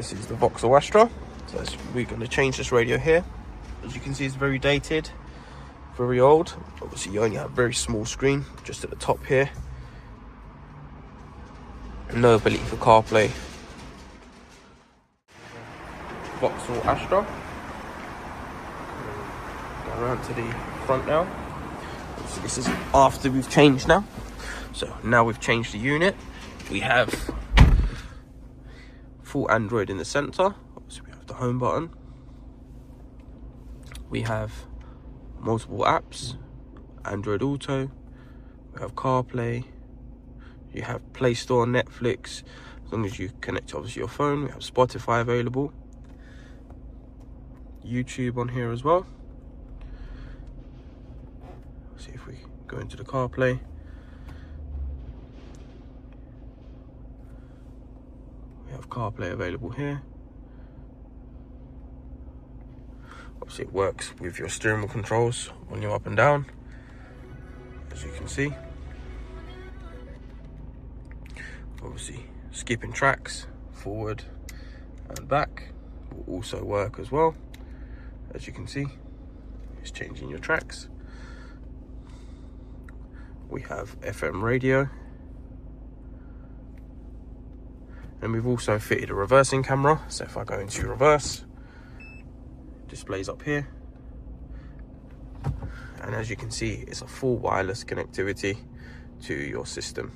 This is the Vauxhall Astra. So we're going to change this radio here. As you can see, it's very dated, very old. Obviously, you only have a very small screen just at the top here. No ability for CarPlay. Vauxhall Astra. Go around to the front now. So this is after we've changed now. So now we've changed the unit. We have full Android in the center. So we have the home button. We have multiple apps, Android Auto. We have CarPlay. You have Play Store, Netflix. As long as you connect obviously your phone. We have Spotify available. YouTube on here as well. Let's see if we go into the CarPlay. We have CarPlay available here. Obviously it works with your steering wheel controls on your up and down, as you can see. Obviously skipping tracks forward and back will also work as well. As you can see, it's changing your tracks. We have FM radio, and we've also fitted a reversing camera. So if I go into reverse, displays up here, and as you can see, it's a full wireless connectivity to your system.